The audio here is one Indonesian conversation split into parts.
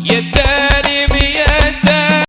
يداني بيداني.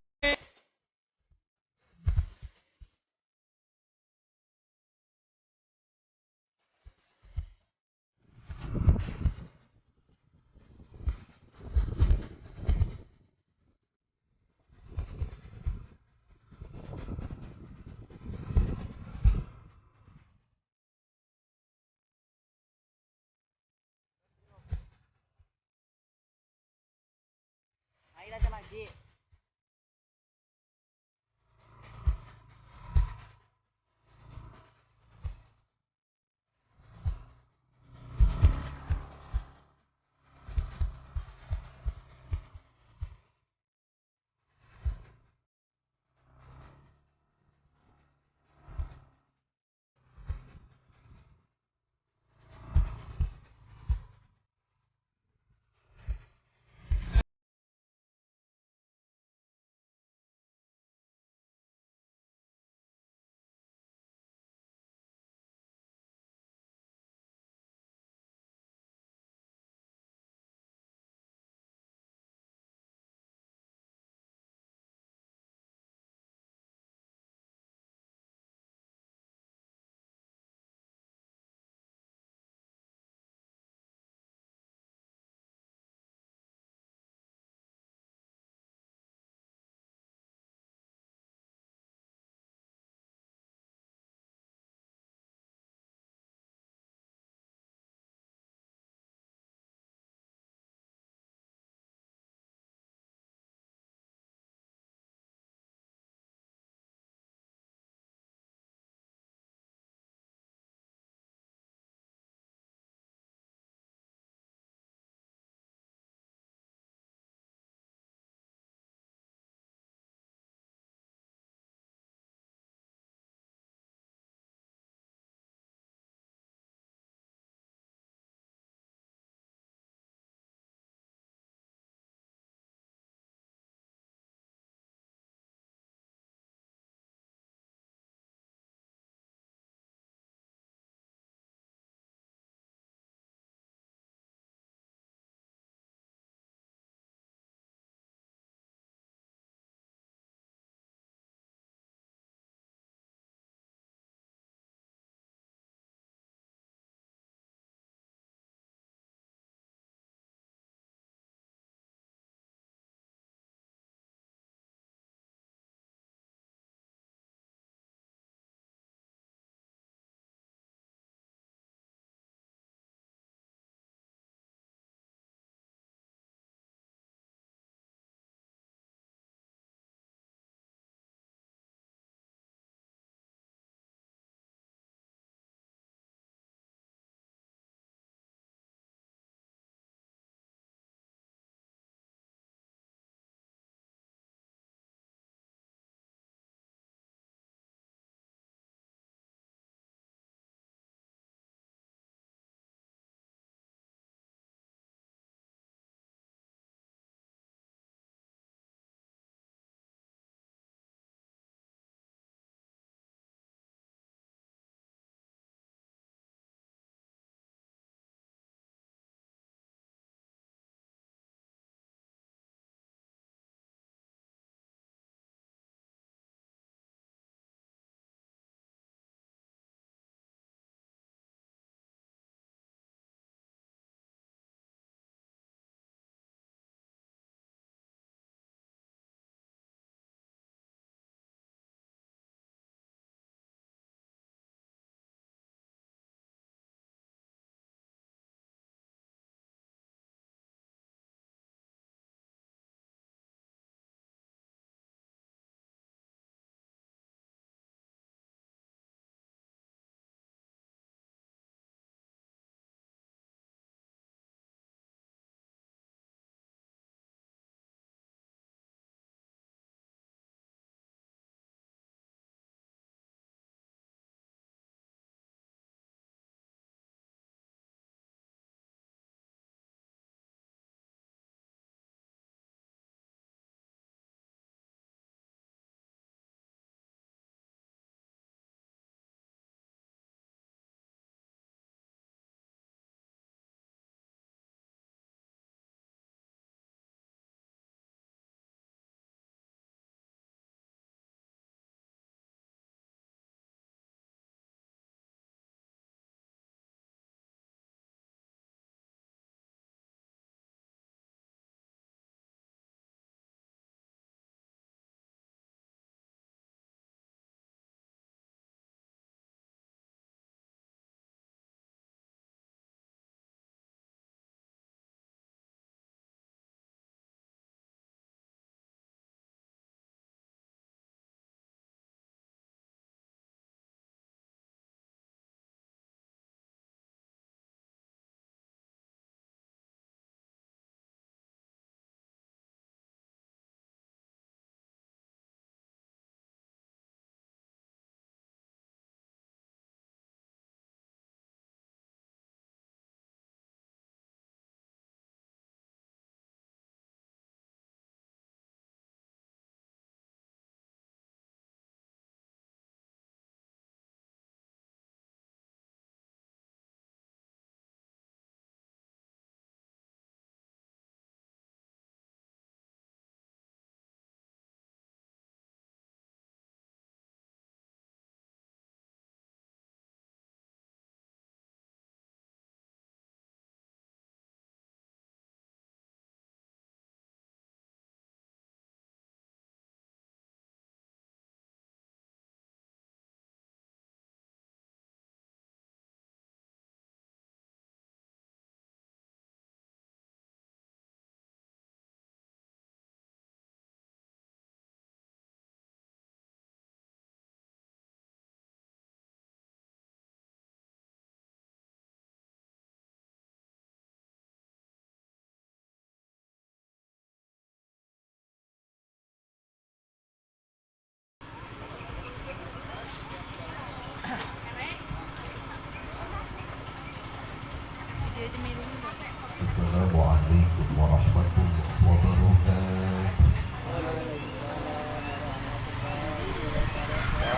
Assalamualaikum warahmatullahi wabarakatuh.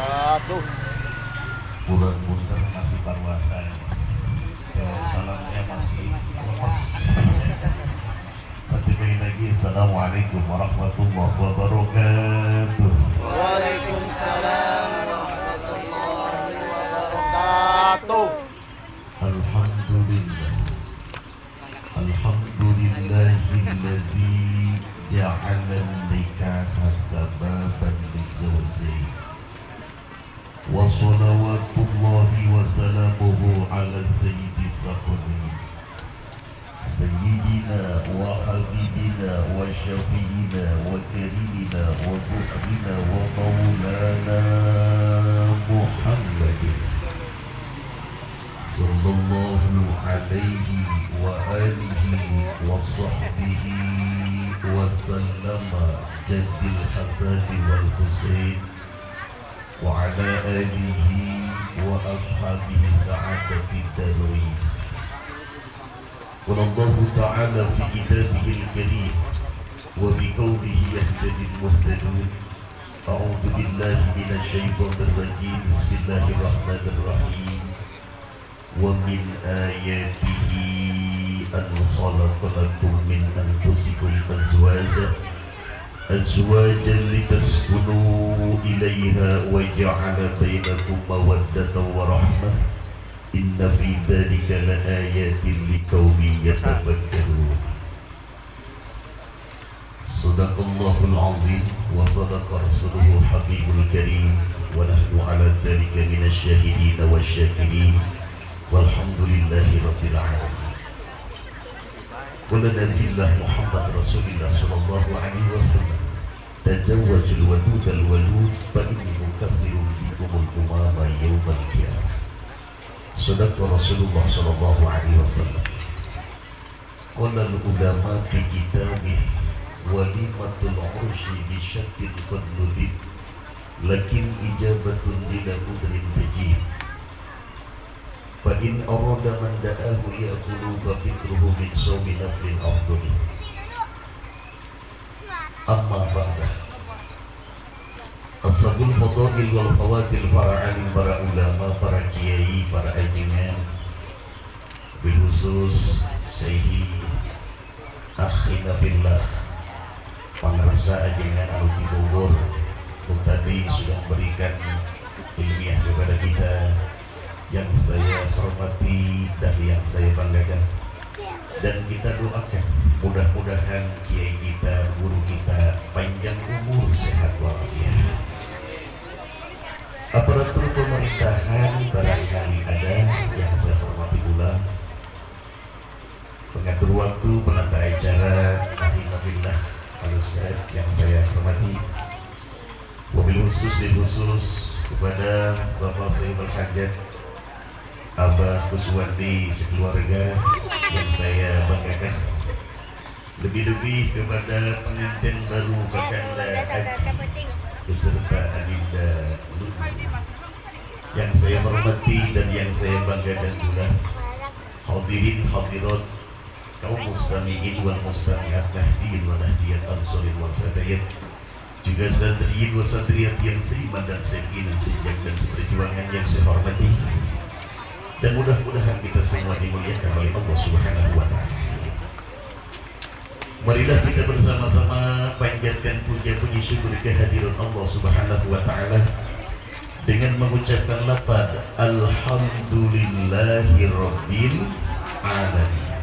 Aduh, Bulan-bulan masih parwasan. Jawab salamnya masih lemes. Satu kali lagi, Assalamualaikum warahmatullahi wabarakatuh. Waalaikumsalam warahmatullahi wabarakatuh. Alhamdulillah. Alhamdulillahilladzi ja'ala nikaha sababan lizawji. Wa salawatullahi wa salamuhu ala sayyidi saqli Sayyidina wa habibina wa syafi'ina wa karimina wa du'rina wa maulana Muhammadin sallallahu alaihi wa alihi wa sahbihi wa sallama jaddil Hasan wal Husain wa ala alihi wa ashabihi sa'adatil darwin. Qala Allah ta'ala fi kitabihil karim wa bi qawlihi yahtadil muhtadun. A'udzu billahi minasy syaithanir rajim. Bismillahirrahmanirrahim. Wa min ayatihi an khalaqa lakum min anfusikum azwajan litaskunu ilaiha wa ja'ala bainakum mawaddatan wa rahmah. Inna fi dzalika laayatin liqaumin yatafakkarun. Sadaqallahul azim wa sadaqa rasuluhul habibul karim wa nahnu ala dzalika minasy syahidin wasyakirin. Walhamdulillahi rabbil alamin. Qala nabiyullah Muhammad Rasulullah sallallahu alaihi wasallam, tajawwajul wadudal walud fa inni mukaththirun bikumul umama yawmal qiyamah. Sadaqa Rasulullah sallallahu alaihi wasallam. Qala al-ulama fi kitabih walimatul urshi bi syattin qad nudib lakin ijabatun bila mudrin tajib. Fa in arada man da'ahu ya'kulu fa fitruhu min sawmi naflin afdal. Amma ba'da, Ashabul fadail wal fawadil, para alim, para ulama, para kiai, para ajengan, bil khusus Syekhi akhina fillah pangrasa ajengan Aluti Bogor tadi sudah memberikan ilmiah kepada kita yang saya hormati dan yang saya banggakan, dan kita doakan mudah-mudahan kiai kita, guru kita panjang umur, sehat walafiat. Aparatur pemerintahan barangkali ada yang saya hormati pula, pengatur waktu, penata acara, ahli Al-Ustaz yang saya hormati, wabil khusus kepada Bapak saya berhajat Abah Kuswati sekeluarga yang saya banggakan, lebih-lebih kepada pengantin baru Kakanda Haji beserta Adinda Lulu yang saya hormati dan yang saya banggakan juga, hadirin hadirat kaum mustami'in wal mustami'at, nahdiyin wa nahdiyat, ansurin wal fatayat, juga santriyin wa santriyat yang seiman dan sekinan sejak dan seperjuangan yang saya hormati, dan mudah-mudahan kita semua dimuliakan oleh Allah Subhanahu wa ta'ala. Marilah kita bersama-sama panjatkan puja puji syukur kehadirat Allah Subhanahu wa ta'ala dengan mengucapkan lafaz Alhamdulillahi Rabbil Alamin.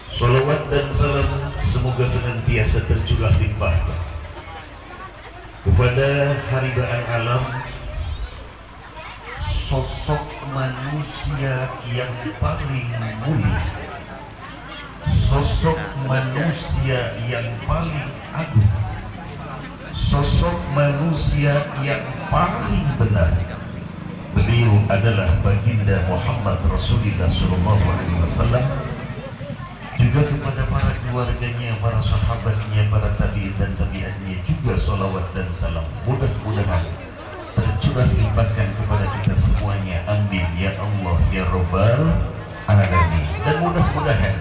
Salawat dan salam semoga senantiasa tercurah limpahkan kepada haribaan alam, sosok manusia yang paling mulia, sosok manusia yang paling agung, sosok manusia yang paling benar. Beliau adalah baginda Muhammad Rasulullah sallallahu alaihi wasallam. Juga kepada para keluarganya, para sahabatnya, para tabi'in dan tabi'atnya juga salawat dan salam mudah-mudahan tercurah limpahkan kepada kita semuanya. Amin ya Allah ya Rabbal Alamin. Dan mudah-mudahan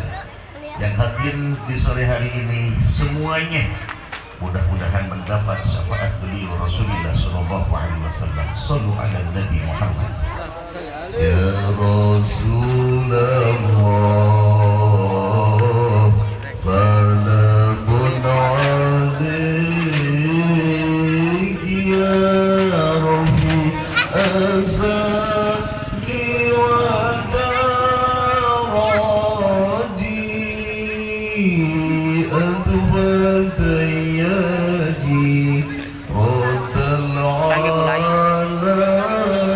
yang hadir di sore hari ini semuanya mudah-mudahan mendapat syafaat beliau Rasulullah sallallahu alaihi wasallam. Shallu ala Nabi Muhammad. Ya Rasulullah salamun alaik ya Rafi azali wa daraji atfadayaji raddal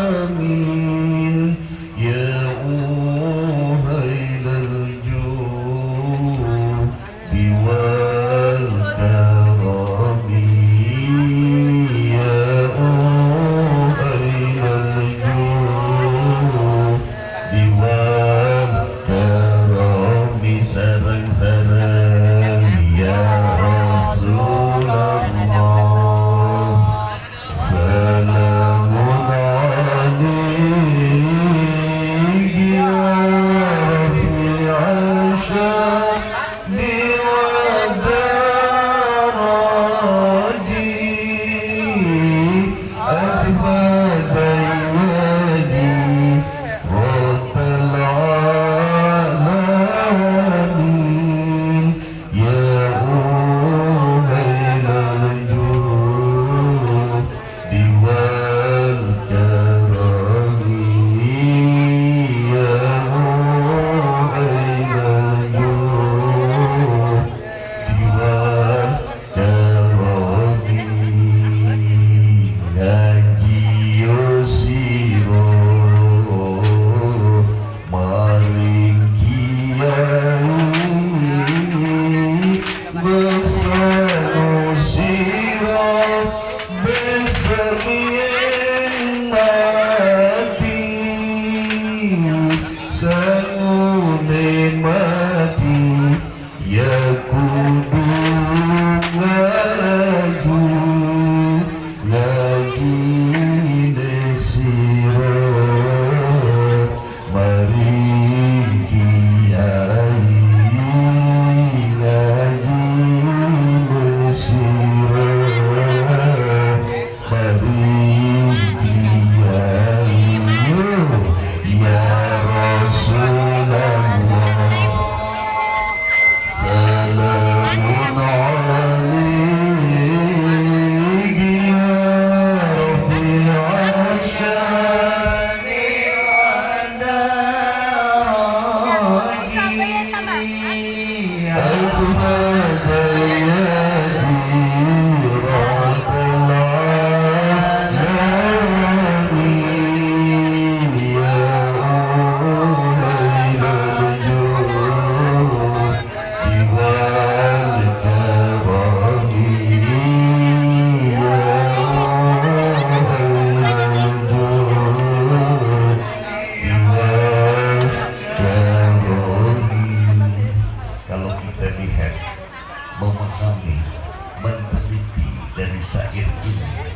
alamin ya uhailal judi wal karami ya uhailal judi wal karami sarang-sarang ya Rasulullah salamun alaik ya Rabbi asyadi wa daraji atfadayaji raddal alamin ya uhailal judi wal karami ya uhailal judi wal karami ngaji yosiro maring kiai bersama sirah beserien mati sangune mati ya kudu ngaji ngaji nesirah maring kiai ngaji nesirah maring kiai ya Rasulullah salamun alaik ya Rabbi asyani wa daraji atfadayaji raddal alamin ya uhailal judi wal karami ya uhailal judi wal karami. Kalau kita lihat, memahami, meneliti dari syair ini,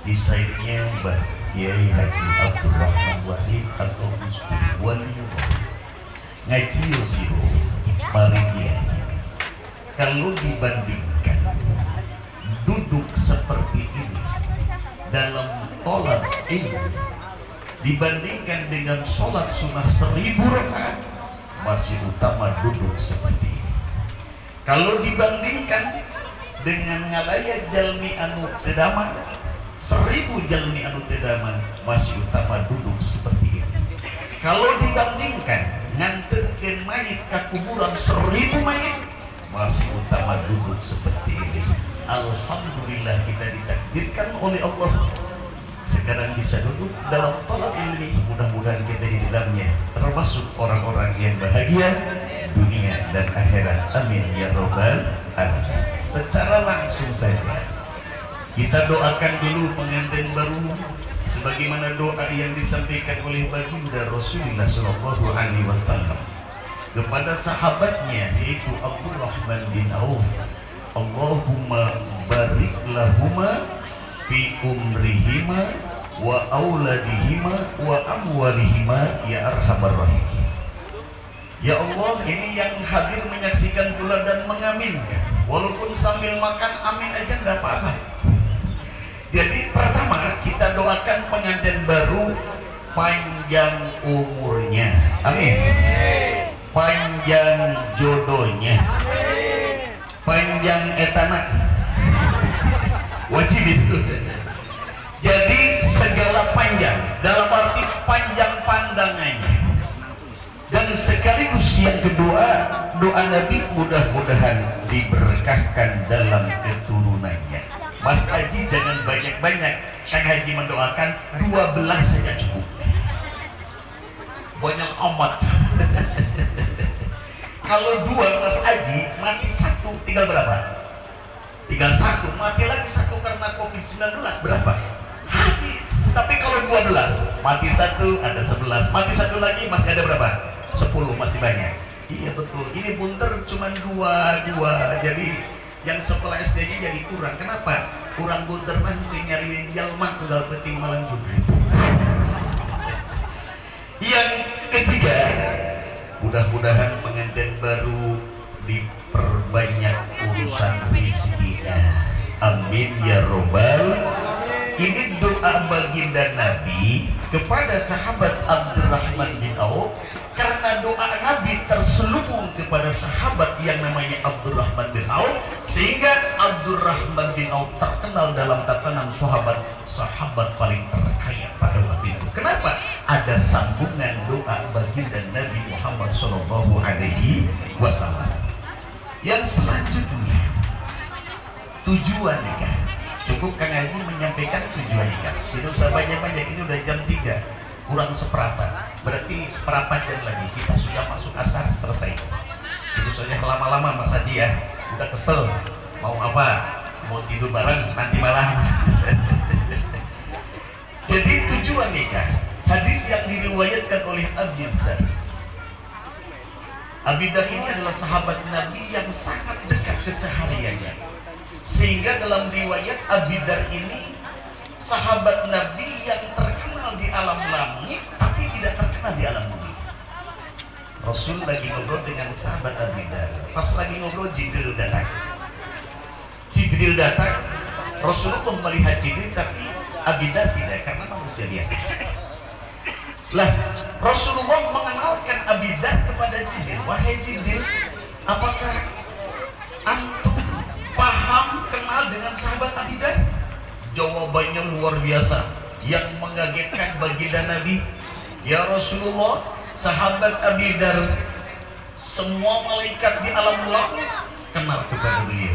di syairnya Mbah Kiai Haji Abdul Rahman Wahid atau Gusdur Waliullah ngaji yosiro maring kiai. Kalau dibandingkan duduk seperti ini dalam tolak ini dibandingkan dengan sholat sunnah 1000 rakaat masih utama duduk seperti ini. Kalau dibandingkan dengan ngalaya jalmi anu tedaman 1000 jalmi anu tedaman masih utama duduk seperti ini. Kalau dibandingkan nganterkeun mayit ke kuburan 1000 mayit masih utama duduk seperti ini. Alhamdulillah kita ditakdirkan oleh Allah sekarang bisa duduk dalam tolak ini. Mudah-mudahan kita di dalamnya termasuk orang-orang yang bahagia dunia dan akhirat. Amin ya robbal alamin. Secara langsung saja kita doakan dulu pengantin baru sebagaimana doa yang disampaikan oleh baginda Rasulullah sallallahu alaihi wasallam kepada sahabatnya yaitu Abdurrahman bin Auf. Allahumma barik lahuma fi umrihima wa auladihima wa amwalihima ya arhamar rahimin. Ya Allah, ini yang hadir menyaksikan pula dan mengaminkan. Walaupun sambil makan, amin aja enggak apa-apa. Jadi pertama kita doakan pengantin baru panjang umurnya, amin. Panjang jodohnya, panjang etanak, wajib itu. Jadi segala panjang dalam arti panjang pandangannya. Dan sekaligus yang kedua, doa Nabi mudah-mudahan diberkahkan dalam keturunannya. Mas Haji jangan banyak-banyak, Kang Haji mendoakan 12 saja cukup. Banyak amat. Kalau 2 Mas Haji mati 1, tinggal berapa? Tinggal 1, mati lagi 1 karena COVID-19 berapa? Habis. Tapi kalau 12 mati 1 ada 11, mati 1 lagi masih ada berapa? 10, masih banyak. Iya betul, ini bunter cuma 2, jadi yang sekolah SD-nya jadi kurang. Kenapa? Kurang bunter nanti nyari jalma tinggal peting malam juga. Yang ketiga, mudah-mudahan pengantin baru diperbanyak urusan rezekinya. Amin ya robbal. Ini doa baginda Nabi kepada sahabat Abdurrahman bin Auf, karena doa Nabi terselubung kepada sahabat yang namanya Abdurrahman bin Auf, sehingga Abdurrahman bin Auf terkenal dalam tatanan sahabat paling terkaya pada waktu itu. Kenapa? Ada sambungan doa baginda Nabi Muhammad Shallallahu Alaihi Wasallam. Yang selanjutnya, tujuan nikah. Cukup Kang Haji menyampaikan tujuan nikah. Tidak usah banyak-banyak, ini udah jam 3 kurang seperempat. Berarti seperempat jam lagi kita sudah masuk asar, selesai. Itu saja lama-lama Mas Haji ya. Udah kesel. Mau apa? Mau tidur bareng nanti malam. Jadi tujuan nikah. Hadis yang diriwayatkan oleh Abi Dzar. Abi Dzar ini adalah sahabat Nabi yang sangat dekat kesehariannya. Sehingga dalam riwayat Abi Dzar ini sahabat Nabi yang terkenal di alam langit tapi tidak terkenal di alam bumi. Rasul lagi ngobrol dengan sahabat Abi Dzar. Pas lagi ngobrol Jibril datang. Jibril datang, Rasulullah melihat Jibril tapi Abi Dzar tidak, karena manusia biasa. Lah, Rasulullah mengenalkan Abi Dzar kepada Jibril. Wahai Jibril, apakah antum paham, kenal dengan sahabat Abi Dzar? Jawabannya luar biasa yang mengagetkan baginda Nabi. Ya Rasulullah, sahabat Abi Dzar semua malaikat di alam langit kenal kepada beliau.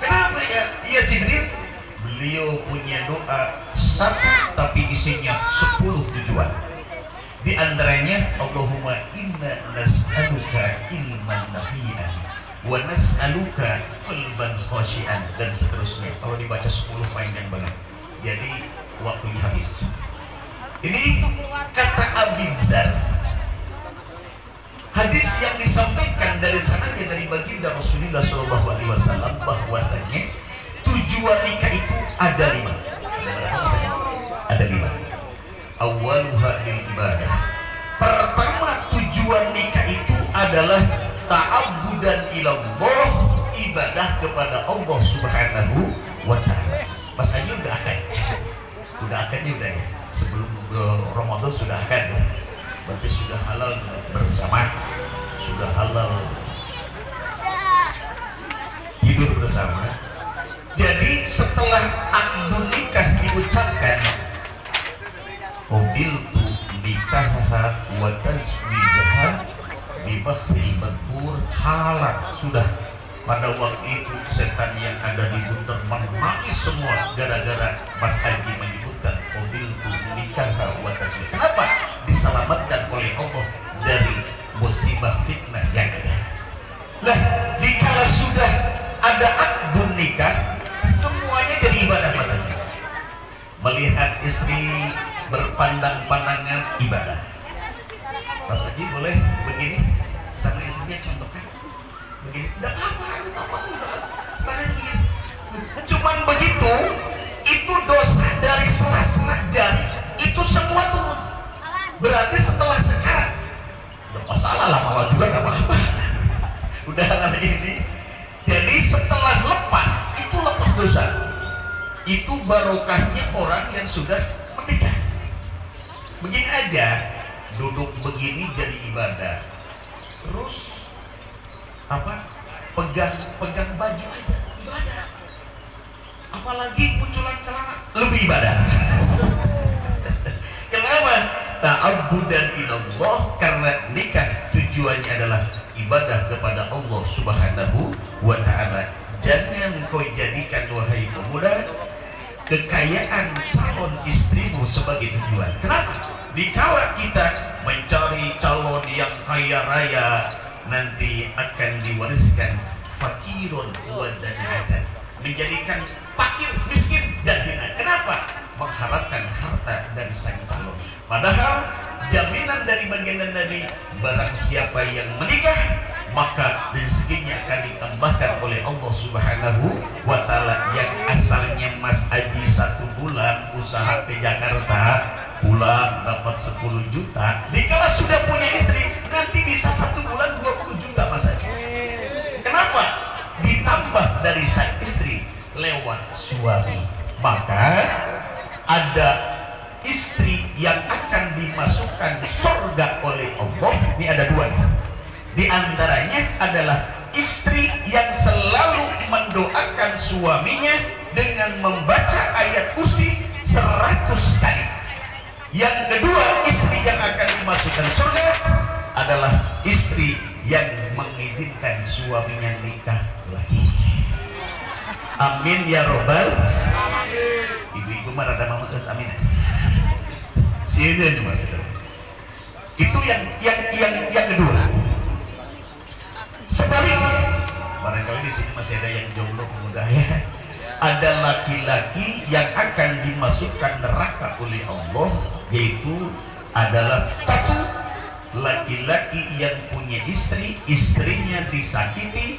Kenapa ya? Iya Jibril, beliau punya doa satu tapi isinya 10 tujuan. Di antaranya Allahumma inna nas'aluka ilman nafi'an wa nas'aluka qalban khashi'an, dan seterusnya. Kalau dibaca 10 panjang banget, jadi waktunya habis. Ini kata Abi Dzar. Hadis yang disampaikan dari sanadnya dari baginda Rasulullah SAW bahwasanya tujuan nikah itu ada 5. Ada 5. Awaluha lil ibadah. Pertama, tujuan nikah itu adalah ta'abbudan ilallah, ibadah kepada Allah Subhanahu wa ta'ala. Masanya udah akan ya, sebelum Ramadan sudah akan ya. Berarti sudah halal bersama, sudah halal hidup bersama. Jadi setelah akdu nikah diucapkan, qabiltu nikahaha wa tazwijaha bimahil madhur, halal sudah. Pada waktu itu setan yang ada di bunter menangis semua gara-gara Mas Haji menyebutkan qabiltu nikahaha wa tazwijaha. Kenapa? Diselamatkan oleh Allah dari musibah fitnah yang ada. Lah, dikala sudah ada akdu nikah, semuanya jadi ibadah Mas Haji. Melihat istri berpandang-pandangan ibadah. Mas Haji boleh begini sama istrinya, contohkan begini, enggak apa-apa, setelahnya begini. Cuman begitu, itu dosa dari sela-sela jari itu semua turun. Berarti setelah sekarang udah masalah malah juga nggak apa-apa. Udah hari ini. Jadi setelah lepas itu lepas dosa. Itu barokahnya orang yang sudah menikah. Begini aja, duduk begini jadi ibadah. Terus apa? Pegang baju aja ibadah. Apalagi munculan celana lebih ibadah. Kenapa? Ta'abbudan ilallah, karena nikah tujuannya adalah ibadah kepada Allah Subhanahu wa ta'ala. Jangan kau jadikan, wahai pemuda, kekayaan calon istrimu sebagai tujuan. Kenapa? Dikala kita mencari calon yang kaya raya, nanti akan diwariskan fakirun wa danatan, menjadikan fakir, miskin dan hina. Kenapa? Mengharapkan harta dari sang calon. Padahal jaminan dari baginda Nabi, barang siapa yang menikah maka rezekinya akan ditambahkan oleh Allah Subhanahu wa ta'ala. Yang asalnya Mas Aji 1 bulan usaha ke Jakarta, pulang dapat 10 juta, dikala sudah punya istri nanti bisa 1 bulan 20 juta Mas Aji. Kenapa? Ditambah dari sang istri lewat suami. Maka ada istri yang akan dimasukkan surga oleh Allah. Ini ada 2 nih. Di antaranya adalah istri yang selalu mendoakan suaminya dengan membaca ayat kursi 100 kali. Yang kedua, istri yang akan dimasukkan surga adalah istri yang mengizinkan suaminya nikah lagi. Amin ya robbal. Ibu-ibu marah dan mama kes amin. Sini mas. Itu yang kedua. Sebaliknya, barangkali di sini masih ada yang jomblo pemuda ya. Ada laki-laki yang akan dimasukkan neraka oleh Allah, yaitu adalah satu laki-laki yang punya istri, istrinya disakiti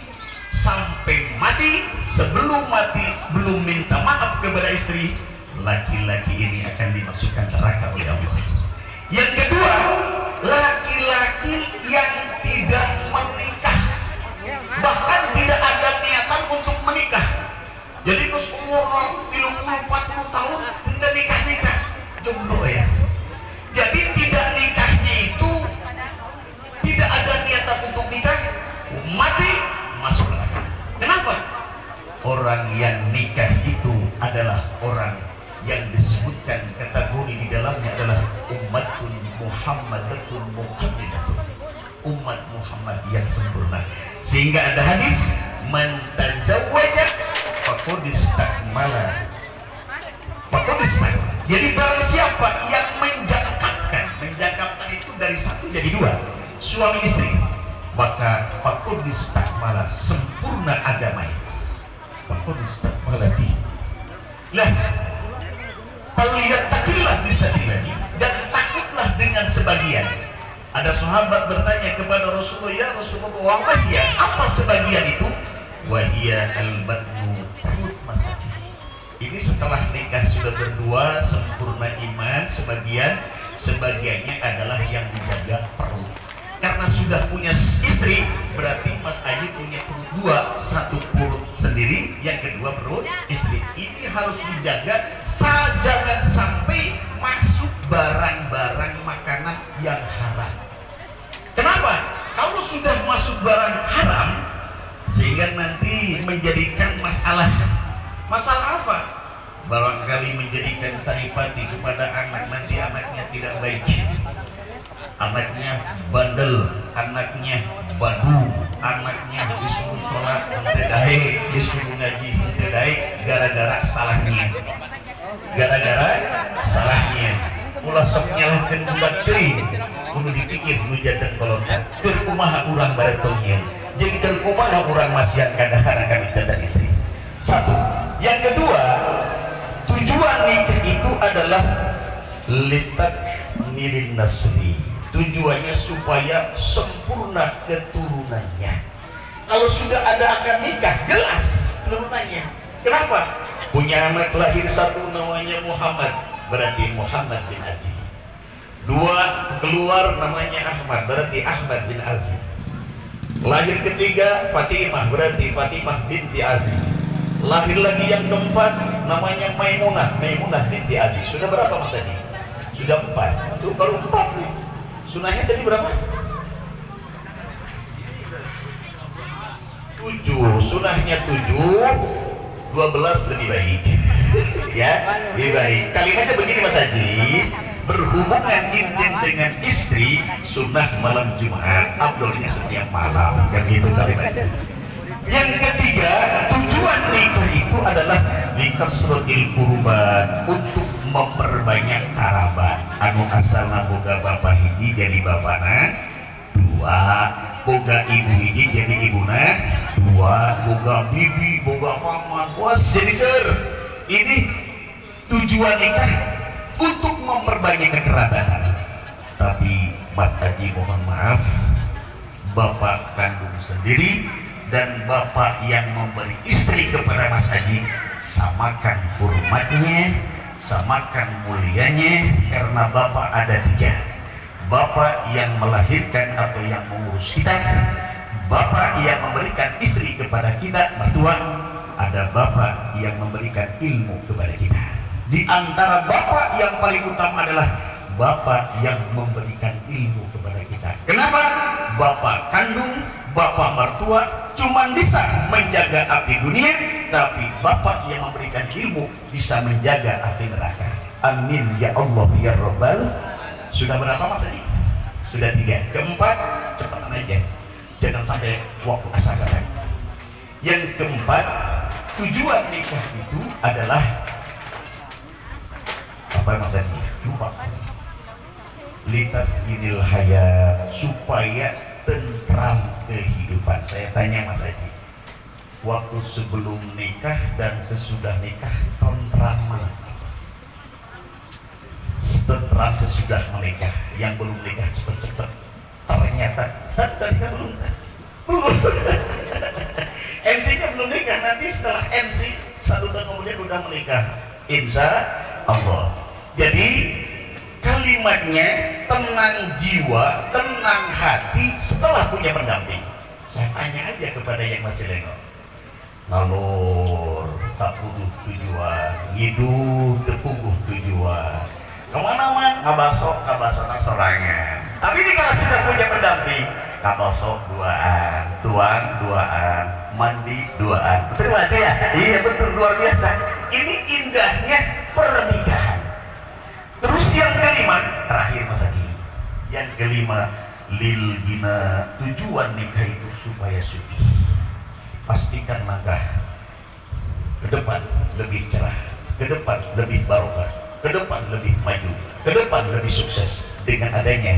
sampai mati. Sebelum mati belum minta maaf kepada istri, laki-laki ini akan dimasukkan neraka oleh Allah. Yang kedua, laki-laki yang tidak menikah, bahkan tidak ada niatan untuk menikah. Jadi terus umur 30-40 tahun tidak nikah-nikah, jomblo ya. Jadi tidak nikahnya itu tidak ada niatan untuk nikah, mati masuk neraka. Kenapa? Orang yang nikah itu adalah orang yang disebutkan kategori di dalamnya adalah ummatun Muhammadatun muqaddidatun, umat Muhammad yang sempurna. Sehingga ada hadis, man tazawwaja faqad istakmala. Jadi barang siapa yang menjangkapkan itu dari 1 jadi 2, suami istri, maka faqad istakmala, sempurna agama itu. Faqad istakmala di. Lah, falyattaqillah bisabilihi, dan takutlah dengan sebagian. Ada sahabat bertanya kepada Rasulullah, ya Rasulullah, apa sebagian itu? Wahia al-batnu, perut Mas Haji. Ini setelah nikah sudah berdua, sempurna iman, sebagiannya adalah yang dijaga perut. Karena sudah punya istri, berarti Mas Haji punya perut 2, 1 perut sendiri, yang kedua perut istri. Ini harus dijaga, jangan sampai masuk barang-barang makanan yang haram. Kenapa? Kalau sudah masuk barang haram, sehingga nanti menjadikan masalah apa? Barangkali menjadikan saripati kepada anak, nanti anaknya tidak baik, anaknya bandel, anaknya badu, anaknya disuruh sholat mentedai, disuruh ngaji mentedai, gara-gara salahnya ulah sok nyalahkeun budak teuing, kudu dipikir nu janten kolotna keur kumaha urang baretongieun jeung keur kumaha urang masihan kadahana kami dan istri. 1. Yang kedua, tujuan nikah itu adalah litakmilin nasli, tujuannya supaya sempurna keturunannya. Kalau sudah ada akad nikah, jelas turunannya. Kenapa? Punya anak lahir 1 namanya Muhammad, berarti Muhammad bin Aziz. Dua keluar namanya Ahmad, berarti Ahmad bin Azim. Lahir ketiga Fatimah, berarti Fatimah binti Azim. Lahir lagi yang keempat namanya Maimunah, Maimunah binti Adi. Sudah berapa Mas Haji? Sudah 4. Tuh baru 4 nih. Sunahnya tadi berapa? 7. Sunahnya 7, 12 lebih baik. Ya, lebih baik. Kalimatnya begini Mas Haji, berhubungan intim dengan istri sunnah malam Jumat, abdolnya setiap malam. Yang gitu kalimatnya. Yang ketiga, tujuan nikah itu adalah likasrotil kurban, untuk memperbanyak karabat. Anu asalna boga bapak hiji jadi bapana 2, boga ibu hiji jadi ibuna 2, boga bibi, boga paman, was jadi ser. Ini tujuan nikah untuk memperbanyak kekerabatan. Tapi Mas Haji mohon maaf, bapak kandung sendiri dan bapak yang memberi istri kepada Mas Haji, samakan hormatnya, samakan mulianya, karena bapak ada 3. Bapak yang melahirkan atau yang mengurus kita, bapak yang memberikan istri kepada kita, mertua, ada bapak yang memberikan ilmu kepada kita. Di antara bapak yang paling utama adalah bapak yang memberikan ilmu kepada kita. Kenapa? Bapak kandung, bapak mertua cuma bisa menjaga api dunia, tapi bapak yang memberikan ilmu bisa menjaga api neraka. Amin ya Allah ya Rabbal. Sudah berapa Mas Adi? Sudah 3. Keempat, cepetan aja, jangan sampai waktu asar datang. Yang keempat, tujuan nikah itu adalah apa Mas Adi? Lupa. Litas inil hayat, supaya tentram kehidupan. Saya tanya Mas Haji, waktu sebelum nikah dan sesudah nikah tentram mana? Tentram sesudah menikah. Yang belum nikah cepet-cepet, ternyata sudah nikah belum? Belum. MC-nya belum nikah, nanti setelah MC 1 tahun kemudian udah menikah, insya Allah. Jadi kalimatnya tenang jiwa, tenang hati setelah punya pendamping. Saya tanya aja kepada yang masih lengok, nalur tak butuh tujuan, hidup tepuguh tujuan, kemana-mana ngabasok sorangan. Tapi ini kalau sudah punya pendamping, ngabasok 2an, tuang 2an, mandi 2an. Betul aja ya? Iya betul, luar biasa. Ini indahnya pernikahan. Terus yang kelima, terakhir Mas Haji, yang kelima, lil gina, tujuan nikah itu supaya suci. Pastikan langkah ke depan lebih cerah, ke depan lebih barokah, ke depan lebih maju, ke depan lebih sukses dengan adanya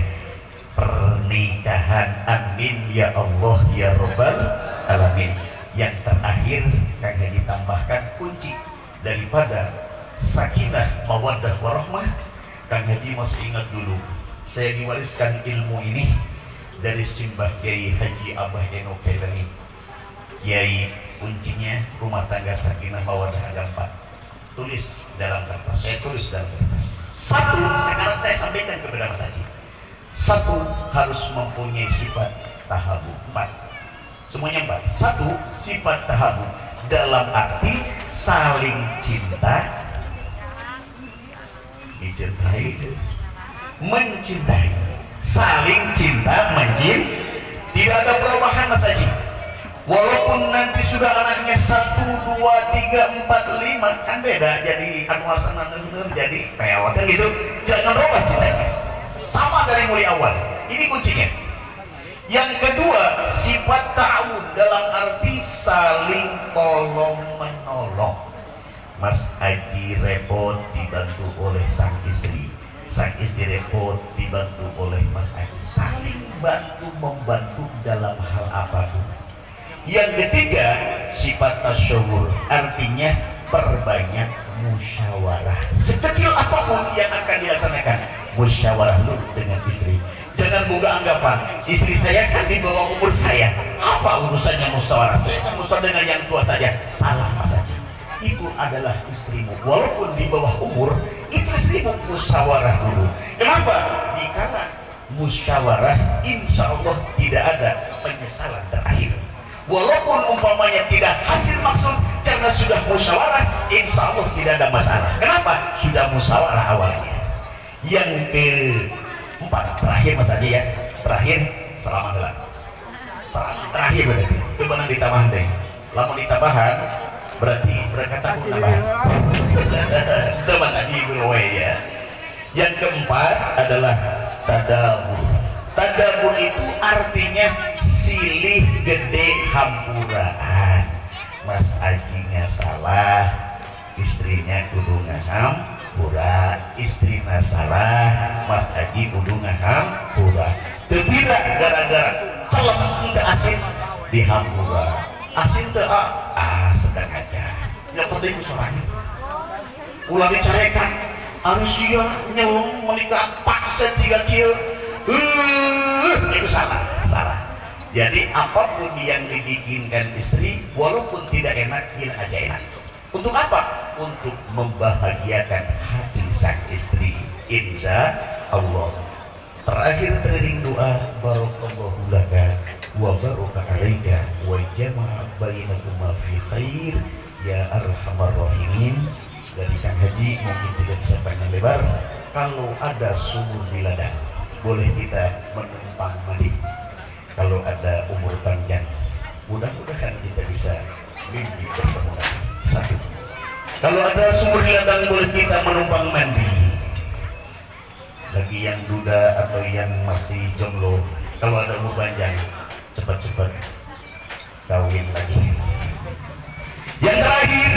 pernikahan. Amin ya Allah ya Rabbal alamin. Yang terakhir, Kang Haji tambahkan kunci daripada sakinah mawaddah warahmah. Kang Haji masih ingat dulu, saya diwariskan ilmu ini dari simbah Kiai Haji Abah Eno Kailani. Kiai, kuncinya rumah tangga sakinah mawaddah ada 4. Tulis dalam kertas, saya tulis dalam kertas. 1, sekarang saya sampaikan kepada Mas Haji. 1, harus mempunyai sifat tahabu. 4, semuanya 4. 1, sifat tahabu dalam arti saling cinta, dicintai, mencintai, saling cinta, mencintai. Tidak ada perubahan Mas Haji. Walaupun nanti sudah anaknya 1, 2, 3, 4, 5 kan beda, jadi anuasana nur jadi peot kan gitu. Jangan rubah cintanya, sama dari mulai awal. Ini kuncinya. Yang kedua, sifat ta'awun dalam arti saling tolong menolong. Mas Haji repot dibantu oleh sang istri, sang istri repot dibantu oleh Mas Haji, saling bantu membantu dalam hal apapun. Yang ketiga, sifat tasyawur, artinya perbanyak musyawarah. Sekecil apapun yang akan dilaksanakan, musyawarah lu dengan istri. Jangan boga anggapan, istri saya kan di bawah umur saya, apa urusannya musyawarah? Saya kan musyawarah dengan yang tua saja. Salah Mas Haji. itu adalah istrimu. Walaupun di bawah umur, itu istrimu. Musyawarah dulu. Kenapa? Dikala musyawarah, insya Allah tidak ada penyesalan terakhir. Walaupun umpamanya tidak hasil maksud, karena sudah musyawarah, insya Allah tidak ada masalah. Kenapa? Sudah musyawarah awalnya. Yang keempat, terakhir Mas Haji ya, terakhir selamat dulu. Selamat terakhir berarti. Itu benar ditambahan deh. Lama ditambahan, berarti berkata pun tambahan. Itu Mas Haji Bulwe ya. Yang keempat adalah tadabur. Tadabur itu artinya silih gede hampuraan. Mas Ajinya salah, istrinya kudu ngahampura. Istrinya salah, Mas Aji kudu ngahampura. Tebira gara-gara celem ke asin dihampura. Asin teu sedang aja. Yang penting usulanya. Ulah dicarekan. Anusia nyelong menikah paksa tiga kieu. Itu salah. Jadi apapun yang dibikinkan istri, walaupun tidak enak, bilang aja enak. Untuk apa? Untuk membahagiakan hati sang istri. Insya Allah. Terakhir teriring doa, barakallahu laka wa baraka alaika wa jama'a bainakuma fi khair ya arhamar rahimin. Dari Kang Haji mungkin tidak bisa panjang lebar. Kalau ada sumur di ladang, boleh kita menumpang mandi. Kalau ada umur panjang, mudah-mudahan kita bisa mimpi bertemu lagi. Satu. Kalau ada sumur di ladang, boleh kita menumpang mandi. Bagi yang duda atau yang masih jomblo, kalau ada umur panjang, cepat-cepat kawin lagi. Yang terakhir,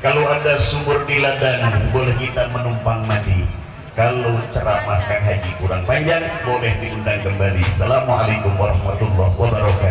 kalau ada sumur di ladang, boleh kita menumpang mandi. Kalau ceramah Kang Haji kurang panjang, boleh diundang kembali. Assalamualaikum warahmatullahi wabarakatuh.